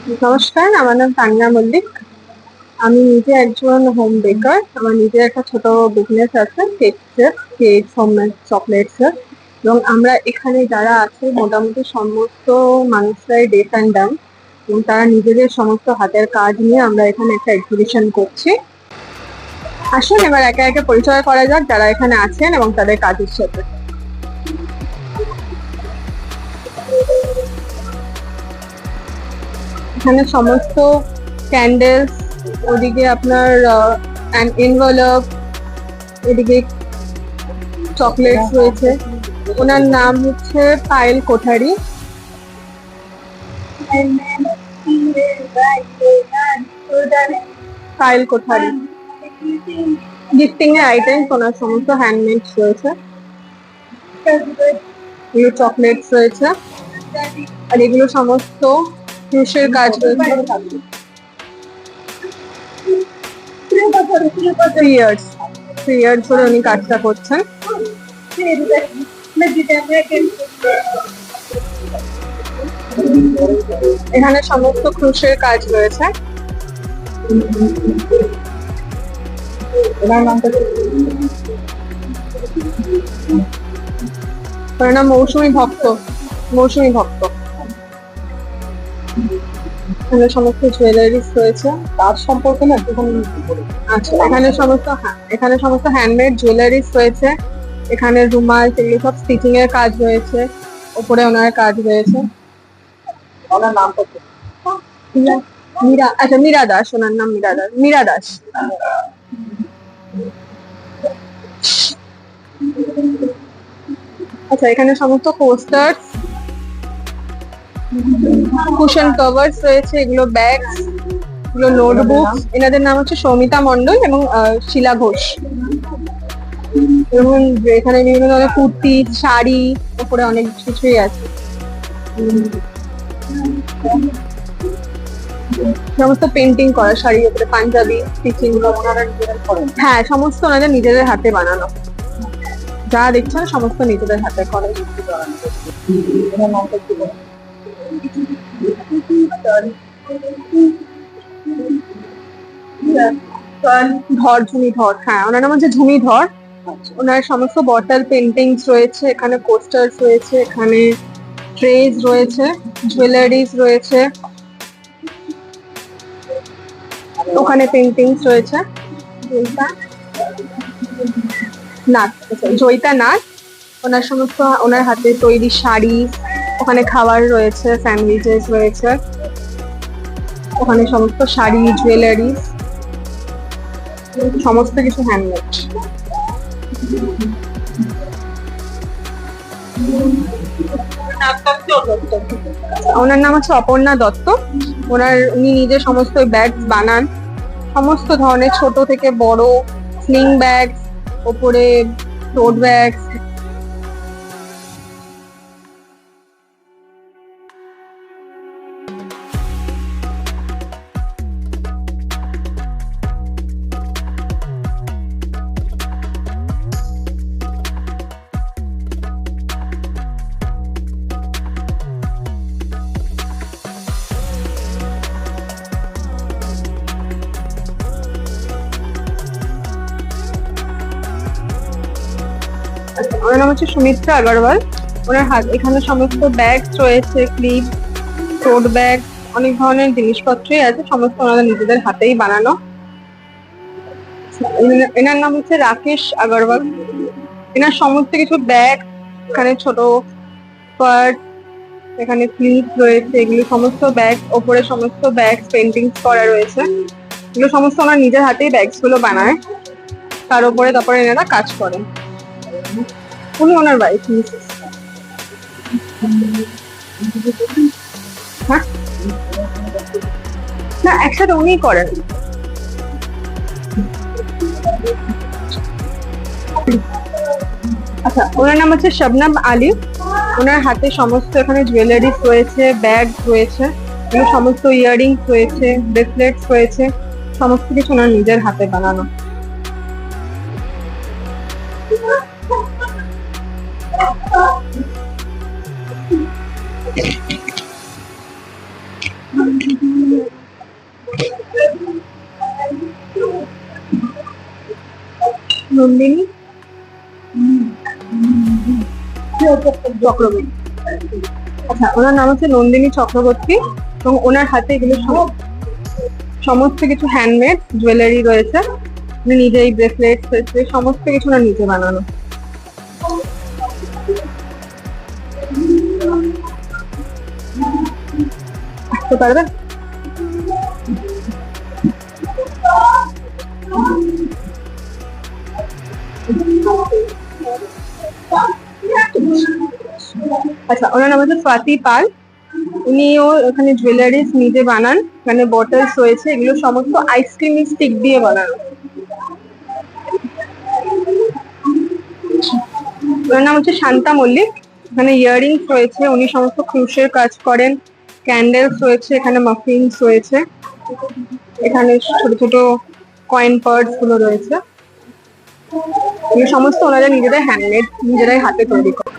নমস্কার, আমার নাম তানিয়া মল্লিক। আমি নিজে একজন হোম বেকার। আমার নিজের একটা ছোট বিজনেস আছে, কেক, হোমমেড চকলেটস। এবং আমরা এখানে যারা আছে মোটামুটি সমস্ত মানুষরাই ডেফ অ্যান্ড ডান, এবং তারা নিজেদের সমস্ত হাতের কাজ নিয়ে আমরা এখানে একটা এক্সিবিশন করছি। আসুন এবার একে একে পরিচয় করা যাক যারা এখানে আছেন এবং তাদের কাজের সাথে। এখানে সমস্ত ক্যান্ডেলস, ওদিকে আপনার এনভেলপ, এদিকে চকলেটস রয়েছে। ওনার নাম হচ্ছে পায়েল কোঠারি। পায়েল কোঠারি গিফটিং এর আইটেম, ওনার সমস্ত হ্যান্ডমেড রয়েছে। এগুলো চকলেটস রয়েছে, আর এগুলো সমস্ত ক্রুশের কাজ রয়েছে। 3 ইয়ার্স ধরে উনি কাজটা করছেন। এখানে সমস্ত ক্রুশের কাজ রয়েছে। ওনার নাম মৌসুমী ভক্ত। এখানে সমস্ত জুয়েলারিস রয়েছে। তার সম্পর্কে না আচ্ছা, এখানে সমস্ত হ্যান্ডমেড জুয়েলারিস রয়েছে। এখানে রুমাল, সেগুলো সব স্টিচিং এর কাজ রয়েছে। ওপরে ওনার কাজ রয়েছে। ওনার নাম মীরা দাস। ওনার নাম মীরা দাস। আচ্ছা, এখানে সমস্ত পোস্টার, কুশন কভার্স রয়েছে। এগুলো ব্যাগস, এগুলো নোটবুকস। এনাদের নাম হচ্ছে সৌমিতা মণ্ডল এবং শিলা ঘোষ। এবং এখানে বিভিন্ন ধরনের কুর্তি, শাড়ি, উপরে অনেক কিছুই আছে। সমস্ত পেন্টিং করা শাড়ি, উপরে পাঞ্জাবি স্টিচিং। হ্যাঁ, সমস্ত ওনাদের নিজেদের হাতে বানানো। যা দেখছেন সমস্ত নিজেদের হাতে করে। ঝুমি ধর। হ্যাঁ, ওনার নাম হচ্ছে ঝুমি ধর। ওনার সমস্ত বটল পেন্টিংস রয়েছে, এখানে পোস্টার্স রয়েছে, এখানে ট্রেজ রয়েছে, জুয়েলারিজ রয়েছে, ওখানে পেন্টিংস রয়েছে। জয়িতা নাথ। ওনার সমস্ত ওনার হাতে তৈরি শাড়ি, ওখানে খাবার রয়েছে, স্যান্ডউইচেস রয়েছে, ওখানে সমস্ত শাড়ি, জুয়েলারি, সমস্ত কিছু হ্যান্ডমেড। ওনার নাম হচ্ছে অপর্ণা দত্ত। উনি নিজে সমস্ত ব্যাগ বানান, সমস্ত ধরনের, ছোট থেকে বড়, স্লিং ব্যাগ, ওপরে টোট ব্যাগ। ওনার নাম হচ্ছে সুমিত্রা আগরওয়াল। ওনার এখানে সমস্ত ব্যাগ রয়েছে, ক্লিপ, টোট ব্যাগ, অনেক ধরনের জিনিসপত্রই আছে, সমস্ত ওনাদের নিজেদের হাতেই বানানো। এনার নাম হচ্ছে রাকেশ আগরওয়াল। এনার সমস্ত কিছু ব্যাগ, এখানে ছোট পার্ট, এখানে ক্লিপ রয়েছে, এগুলো সমস্ত ব্যাগ, ওপরে সমস্ত ব্যাগ পেন্টিংস করা রয়েছে। এগুলো সমস্ত ওনার নিজের হাতেই ব্যাগস গুলো বানায়, তার উপরে তারপরে এনারা কাজ করেন। উনি ওনার ওয়াইফ। হ্যাঁ, না, একসাথে উনিই করেন। আচ্ছা, ওনার নাম হচ্ছে শবনম আলী। ওনার হাতে সমস্ত এখানে জুয়েলারিস রয়েছে, ব্যাগ রয়েছে, এগুলো সমস্ত ইয়াররিংস রয়েছে, ব্রেসলেটস রয়েছে, সমস্ত কিছু ওনার নিজের হাতে বানানো। নন্দিনী চক্রবর্তী। আচ্ছা, ওনার নাম হচ্ছে নন্দিনী চক্রবর্তী এবং ওনার হাতে এগুলো সমস্ত কিছু হ্যান্ডমেড জুয়েলারি রয়েছে। উনি নিজেই ব্রেসলেট সমস্ত কিছু ওনার নিজে বানানো। আসতে পারবে? আচ্ছা, ওনার নাম হচ্ছে স্বাতি পাল। উনিও ওখানে জুয়েলারিস নিজে বানান। এখানে বটলস রয়েছে, এগুলো সমস্ত আইসক্রিম স্টিক দিয়ে বানানো। ওনার নাম হচ্ছে শান্তা মল্লিক। এখানে ইয়াররিংস রয়েছে, উনি সমস্ত ক্রুশের কাজ করেন। ক্যান্ডেলস রয়েছে, এখানে মাফিনস রয়েছে, এখানে ছোট ছোট কয়েন পার্টস গুলো রয়েছে। এগুলো সমস্ত ওনারা নিজেদের হ্যান্ডমেড, নিজেরাই হাতে তৈরি করে।